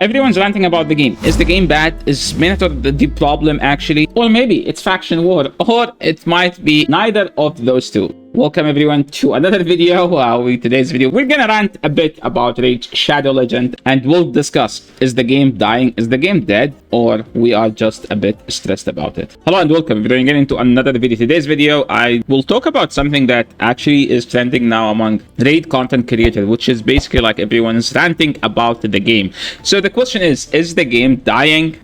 Everyone's ranting about the game. Is the game bad? Is Minotaur the problem actually? Or maybe it's faction war, or it might be neither of those two. Welcome everyone to another video. Today's video, we're gonna rant a bit about Rage Shadow Legend, and we'll discuss, is the game dying? Is the game dead? Or we are just a bit stressed about it. Hello and welcome. We're getting into another video. Today's video, I will talk about something that actually is trending now among Raid content creators, which is basically like everyone's ranting about the game. So the question is the game dying?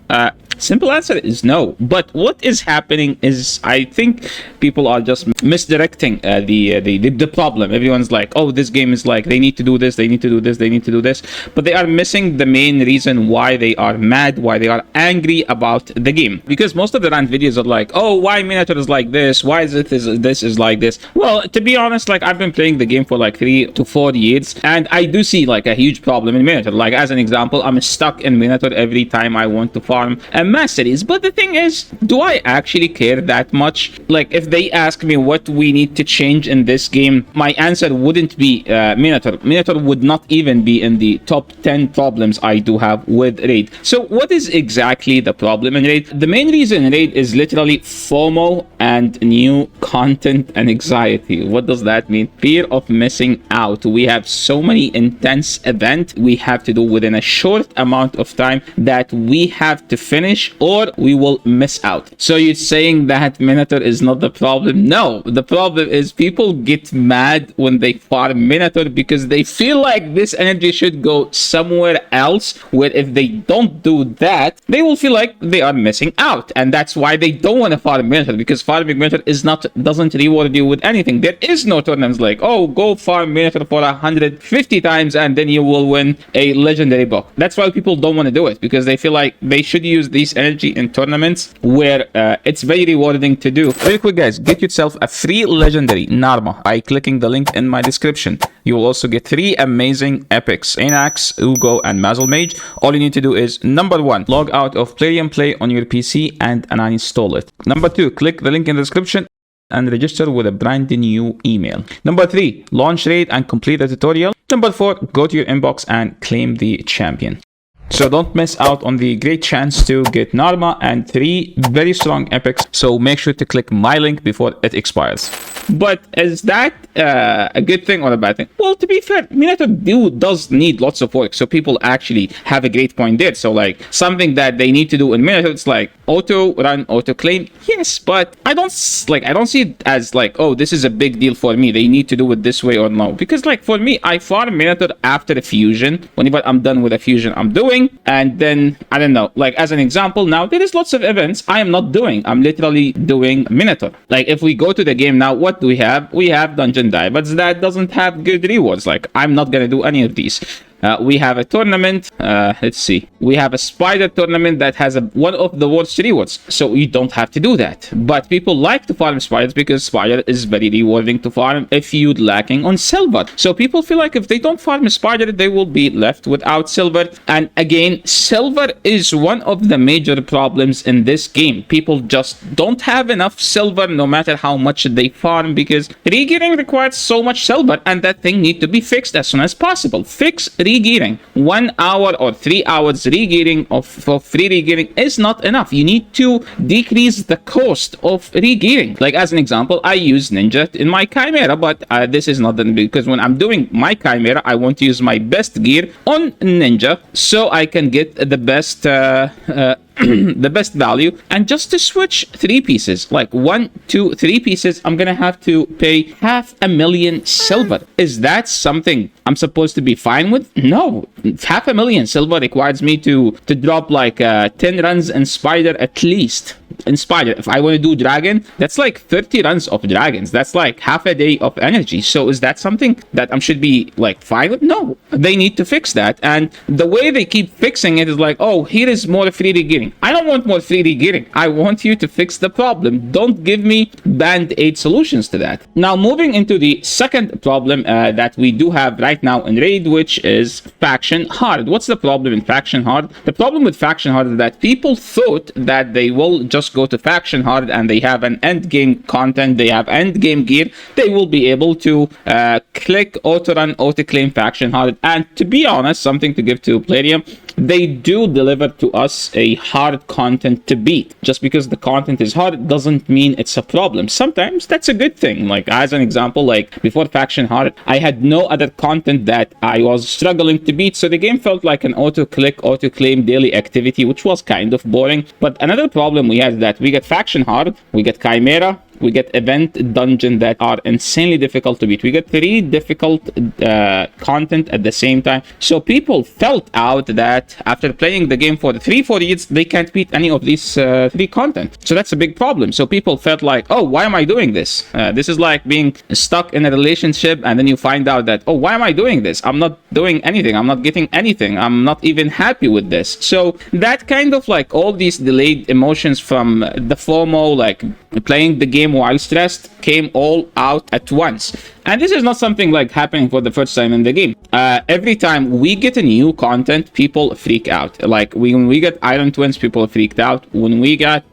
Simple answer is no. But what is happening is, I think people are just misdirecting the problem. Everyone's like, oh, this game is like, they need to do this, they need to do this, they need to do this. But they are missing the main reason why they are mad, why they are angry about the game. Because most of the rant videos are like, oh, why Minotaur is like this? Why is it this is like this? Well, to be honest, like I've been playing the game for like 3 to 4 years, and I do see like a huge problem in Minotaur. Like as an example, I'm stuck in Minotaur every time I want to farm masteries. But the thing is, do I actually care that much? Like if they ask me what we need to change in this game, my answer wouldn't be Minotaur. Minotaur would not even be in the top 10 problems I do have with Raid. So what is exactly the problem in Raid? The main reason in Raid is literally FOMO and new content and anxiety. What does that mean? Fear of missing out. We have so many intense events we have to do within a short amount of time that we have to finish, or we will miss out. So you're saying that Minotaur is not the problem? No, the problem is people get mad when they farm Minotaur because they feel like this energy should go somewhere else, where if they don't do that, they will feel like they are missing out. And that's why they don't want to farm Minotaur, because farming Minotaur doesn't reward you with anything. There is no tournaments like, oh, go farm Minotaur for 150 times and then you will win a legendary book. That's why people don't want to do it, because they feel like they should use these energy in tournaments where it's very rewarding to do. Very quick guys, get yourself a free legendary Narma by clicking the link in my description. You will also get 3 amazing epics: Anax, Uugo, and Mausoleum Mage. All you need to do is, number 1, log out of Play and Play on your PC and uninstall it. Number 2, click the link in the description and register with a brand new email. Number 3, launch Raid and complete the tutorial. Number 4, go to your inbox and claim the champion. So don't miss out on the great chance to get Narma and 3 very strong epics. So make sure to click my link before it expires. But is that a good thing or a bad thing? Well, to be fair, Minotaur does need lots of work. So people actually have a great point there. So like something that they need to do in Minotaur, it's like auto run, auto claim. Yes, but I don't see it as like, oh, this is a big deal for me. They need to do it this way or no. Because like for me, I farm Minotaur after a fusion. Whenever I'm done with a fusion, I'm doing. And then I don't know, like as an example, now there is lots of events I am not doing. I'm literally doing Minotaur. Like if we go to the game now, what do we have? We have dungeon dives that doesn't have good rewards. Like I'm not gonna do any of these. We have a tournament, let's see, we have a spider tournament that has one of the worst rewards, so you don't have to do that. But people like to farm spiders because spider is very rewarding to farm if you're lacking on silver. So people feel like if they don't farm a spider, they will be left without silver. And again, silver is one of the major problems in this game. People just don't have enough silver no matter how much they farm, because regearing requires so much silver, and that thing needs to be fixed as soon as possible. Fix regearing. 1 hour or 3 hours regearing for free regearing is not enough. You need to decrease the cost of regearing. Like as an example, I use Ninja in my Chimera, but this is not because when I'm doing my Chimera, I want to use my best gear on Ninja so I can get the best the best value. And just to switch 3 pieces, like 1, 2, 3 pieces, I'm gonna have to pay 500,000 silver. Is that something I'm supposed to be fine with? No. 500,000 silver requires me to drop like 10 runs in spider at least. In spider, if I want to do dragon, that's like 30 runs of dragons. That's like half a day of energy. So is that something that I should be like fine with? No, they need to fix that. And the way they keep fixing it is like, oh, here is more free regearing. I don't want more free regearing. I want you to fix the problem. Don't give me band-aid solutions to that. Now moving into the second problem that we do have right now in Raid, which is faction hard. What's the problem in faction hard? The problem with faction hard is that people thought that they will just go to faction hard and they have an end game content, they have end game gear, they will be able to click auto run, auto claim faction hard. And to be honest, something to give to Palladium, they do deliver to us a hard content to beat. Just because the content is hard doesn't mean it's a problem. Sometimes that's a good thing. Like as an example, like before faction hard, I had no other content that I was struggling to beat, so the game felt like an auto click, auto claim daily activity, which was kind of boring. But another problem we had is that we get faction hard, we get chimera, we get event dungeon that are insanely difficult to beat. We get 3 difficult content at the same time. So people felt out that after playing the game for 3-4 years, they can't beat any of these 3 content. So that's a big problem. So people felt like, oh, why am I doing this? This is like being stuck in a relationship and then you find out that, oh, why am I doing this? I'm not doing anything. I'm not getting anything. I'm not even happy with this. So that kind of like all these delayed emotions from the FOMO, like playing the game while stressed, came all out at once. And this is not something like happening for the first time in the game. Every time we get a new content, people freak out. Like when we get Iron Twins, people freaked out. When we got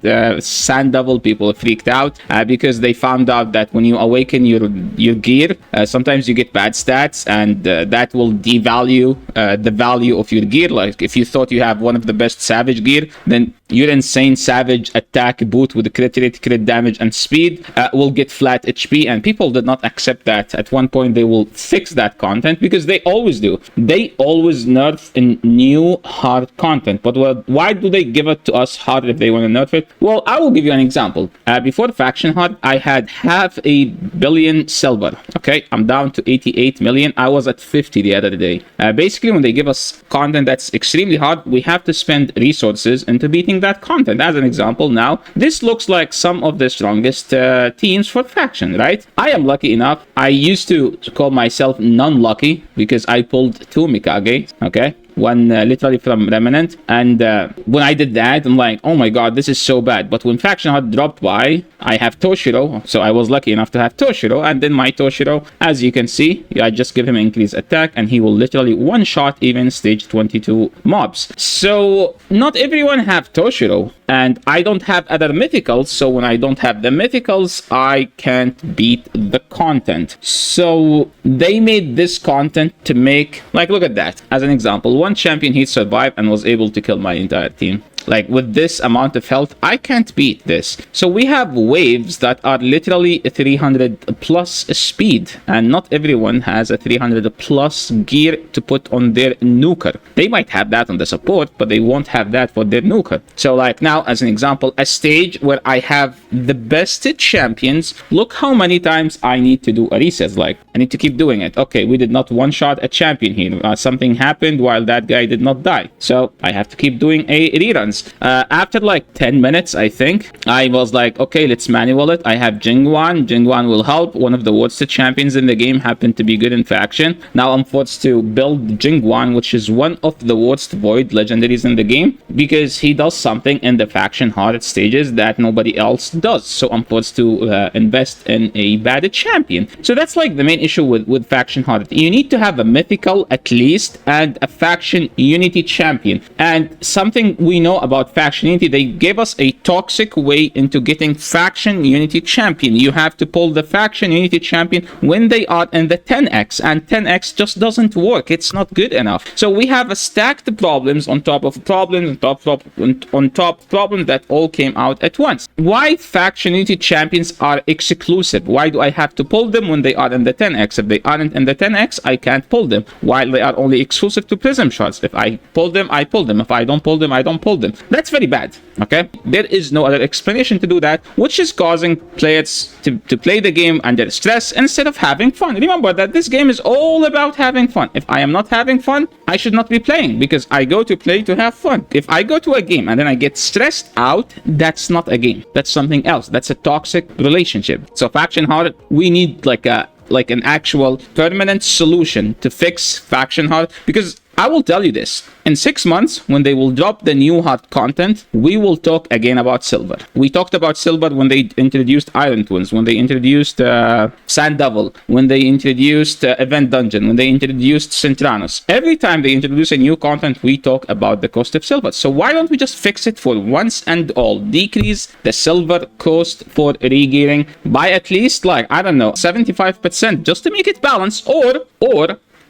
Sand Devil, people freaked out because they found out that when you awaken your gear, sometimes you get bad stats, and that will devalue the value of your gear. Like if you thought you have one of the best Savage gear, then your insane Savage attack boot with crit rate, crit damage, and speed will get flat HP, and people did not accept that. At one point, they will fix that content because they always do. They always nerf in new hard content. But why do they give it to us hard if they want to nerf it? Well, I will give you an example. Before faction hard, I had 500 million silver. Okay, I'm down to 88 million. I was at 50 the other day. Basically, when they give us content that's extremely hard, we have to spend resources into beating that content. As an example, now this looks like some of the strongest teams for faction, right? I am lucky enough. I used to call myself non-lucky because I pulled 2 Mikage, okay? One literally from Remnant, and when I did that, I'm like, oh my god, this is so bad. But when faction hard dropped by, I have Toshiro, so I was lucky enough to have Toshiro, and then my Toshiro, as you can see, I just give him increased attack and he will literally one-shot even stage 22 mobs. So not everyone have Toshiro, and I don't have other mythicals, so when I don't have the mythicals, I can't beat the content. So they made this content to make, like, look at that. As an example, one champion, he survived and was able to kill my entire team. Like with this amount of health, I can't beat this. So we have waves that are literally 300 plus speed, and not everyone has a 300 plus gear to put on their nuker. They might have that on the support, but they won't have that for their nuker. So like now, as an example, a stage where I have the best champions, look how many times I need to do a reset. Like I need to keep doing it. Okay, we did not one-shot a champion here. Something happened while that guy did not die. So I have to keep doing a rerun. After like 10 minutes, I think, I was like, okay, let's manual it. I have Jingwan. Jingwan will help. One of the worst champions in the game happened to be good in faction. Now I'm forced to build Jingwan, which is one of the worst void legendaries in the game, because he does something in the faction hard stages that nobody else does. So I'm forced to invest in a bad champion. So that's like the main issue with faction hard. You need to have a mythical at least and a faction unity champion. And something we know about faction unity, they gave us a toxic way into getting faction unity champion. You have to pull the faction unity champion when they are in the 10x, and 10x just doesn't work. It's not good enough. So we have a stacked problems on top of problems on top problems that all came out at once. Why faction unity champions are exclusive? Why do I have to pull them when they are in the 10x? If they aren't in the 10x, I can't pull them, while they are only exclusive to prism shards. If I pull them, I pull them. If I don't pull them, I don't pull them. That's very bad. Okay, there is no other explanation to do that, which is causing players to play the game under stress instead of having fun. Remember that this game is all about having fun. If I am not having fun, I should not be playing, because I go to play to have fun. If I go to a game and then I get stressed out, that's not a game. That's something else. That's a toxic relationship. So faction hard, we need like an actual permanent solution to fix faction hard, because I will tell you this. In 6 months, when they will drop the new hot content, we will talk again about silver. We talked about silver when they introduced Iron Twins, when they introduced Sand Devil, when they introduced Event Dungeon, when they introduced Centranos. Every time they introduce a new content, we talk about the cost of silver. So why don't we just fix it for once and all? Decrease the silver cost for regearing by at least, like, I don't know, 75%, just to make it balance, or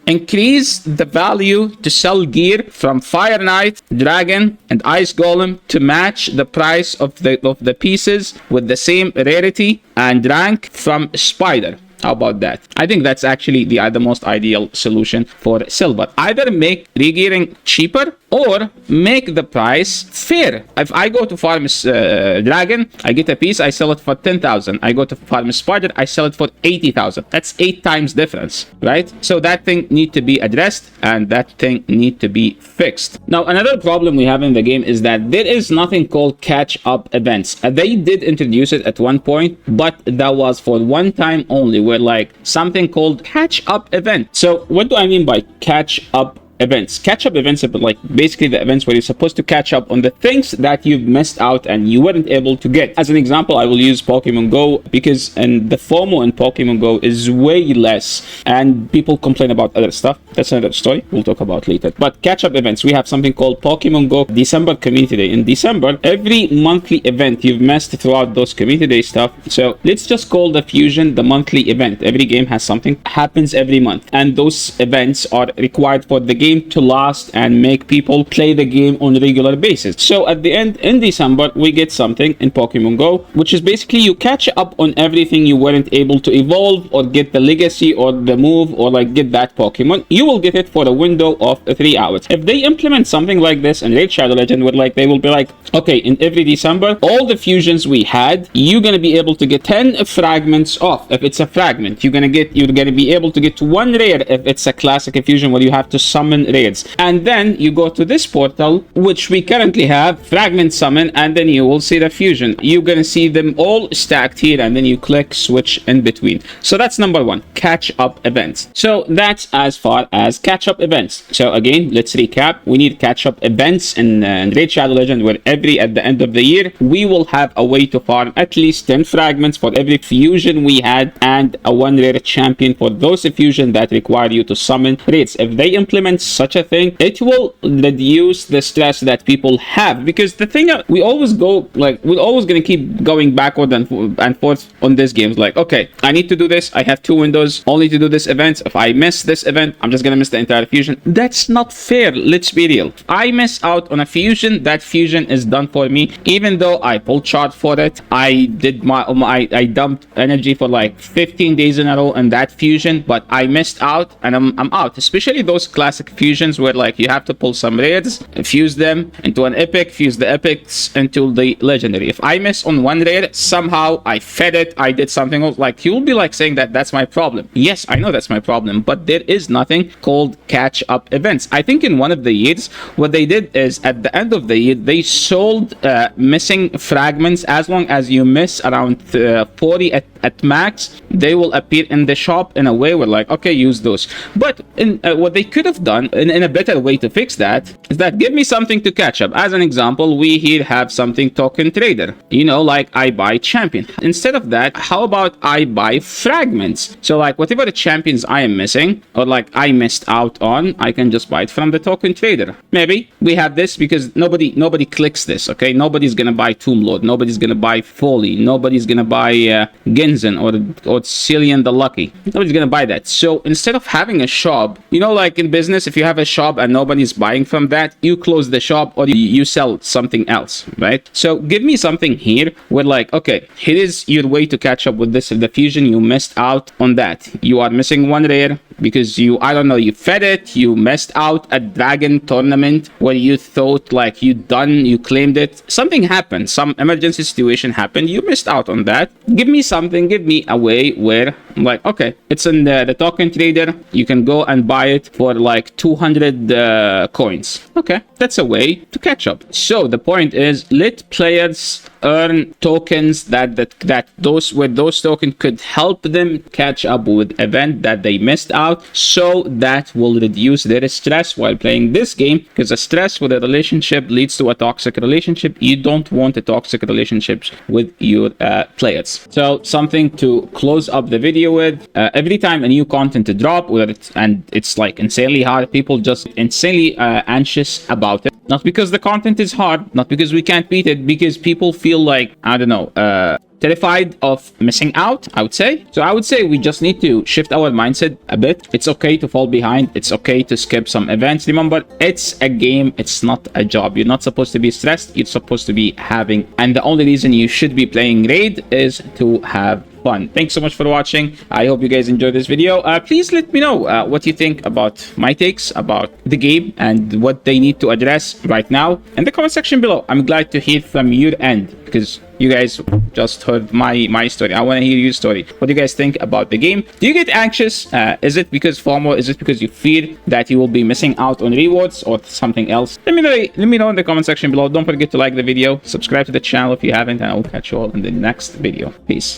increase the value to sell gear from Fire Knight, Dragon, and Ice Golem to match the price of the pieces with the same rarity and rank from Spider. How about that? I think that's actually the most ideal solution for silver. Either make regearing cheaper or make the price fair. If I go to farm Dragon, I get a piece, I sell it for 10,000. I go to farm Spider, I sell it for 80,000. That's 8 times difference, right? So that thing need to be addressed and that thing need to be fixed. Now, another problem we have in the game is that there is nothing called catch-up events. They did introduce it at one point, but that was for one time only, where like something called catch-up event. So what do I mean by catch-up events? Catch-up events are like basically the events where you're supposed to catch up on the things that you've missed out and you weren't able to get. As an example, I will use Pokemon Go because the FOMO in Pokemon Go is way less and people complain about other stuff. That's another story we'll talk about later. But catch-up events, we have something called Pokemon Go December Community Day. In December, every monthly event you've missed throughout those Community Day stuff. So let's just call the Fusion the monthly event. Every game has something happens every month, and those events are required for the game to last and make people play the game on a regular basis. So at the end, in December, we get something in Pokemon Go, which is basically you catch up on everything you weren't able to evolve or get the legacy or the move or like get that Pokemon. You will get it for a window of 3 hours. If they implement something like this in Raid Shadow Legend, where like they will be like, okay, in every December, all the fusions we had, you're gonna be able to get 10 fragments off. If it's a fragment, you're gonna be able to get 1 rare if it's a classic fusion where you have to summon raids. And then you go to this portal, which we currently have, fragment summon, and then you will see the fusion. You're gonna see them all stacked here, and then you click switch in between. So that's number one, catch up events. So that's as far as catch up events. So again, let's recap. We need catch up events in Raid Shadow Legend, where at the end of the year, we will have a way to farm at least 10 fragments for every fusion we had, and a 1 rare champion for those fusion that require you to summon raids. If they implement such a thing, it will reduce the stress that people have, because the thing we always go like, we're always going to keep going backward and forth on these games. Like, okay, I need to do this, I have 2 windows only to do this event. If I miss this event, I'm just gonna miss the entire fusion. That's not fair. Let's be real. If I miss out on a fusion, that fusion is done for me, even though I pulled chart for it. I did I dumped energy for like 15 days in a row in that fusion, but I missed out and I'm out. Especially those classic fusions where like you have to pull some raids, fuse them into an epic, fuse the epics into the legendary. If I miss on 1 raid, somehow I fed it, I did something else, like you'll be like saying that that's my problem. Yes, I know that's my problem, but there is nothing called catch up events. I think in one of the years, what they did is at the end of the year, they sold missing fragments. As long as you miss around 40 at max, they will appear in the shop in a way where like, okay, use those. But what they could have done in a better way to fix that is that give me something to catch up. As an example, we here have something token trader, you know, like I buy champion. Instead of that, how about I buy fragments? So like whatever the champions I am missing or like I missed out on, I can just buy it from the token trader. Maybe we have this because nobody clicks this, okay? Nobody's gonna buy Tomb Lord, nobody's gonna buy Foley, nobody's gonna buy Genzen or Cillian the Lucky. Nobody's gonna buy that. So instead of having a shop, you know, like in business, if you have a shop and nobody's buying from that, you close the shop or you sell something else, right? So give me something here where like, okay, here is your way to catch up with this. If the fusion you missed out on that, you are missing 1 rare because you, I don't know, you fed it, you missed out a dragon tournament where you thought like you claimed it, something happened, some emergency situation happened, you missed out on that. Give me something can give me a way where I'm like, okay, it's in the token trader. You can go and buy it for like 200 coins. Okay, that's a way to catch up. So the point is, let players earn tokens that those tokens could help them catch up with event that they missed out, so that will reduce their stress while playing this game, because a stress with a relationship leads to a toxic relationship. You don't want a toxic relationships with your players. So something to close up the video with, every time a new content to drop, it's like insanely hard, people just insanely anxious about it. Not because the content is hard, not because we can't beat it, because people feel like, I don't know, terrified of missing out, I would say. So I would say we just need to shift our mindset a bit. It's okay to fall behind. It's okay to skip some events. Remember, it's a game. It's not a job. You're not supposed to be stressed. You're supposed to be having, and the only reason you should be playing Raid is to have fun. Thanks so much for watching. I hope you guys enjoyed this video. Please let me know what you think about my takes about the game and what they need to address right now in the comment section below. I'm glad to hear from your end, because you guys just heard my story. I want to hear your story. What do you guys think about the game? Do you get anxious? Is it because FOMO? Is it because you fear that you will be missing out on rewards, or something else? Let me know in the comment section below. Don't forget to like the video, subscribe to the channel if you haven't, and I will catch you all in the next video. Peace.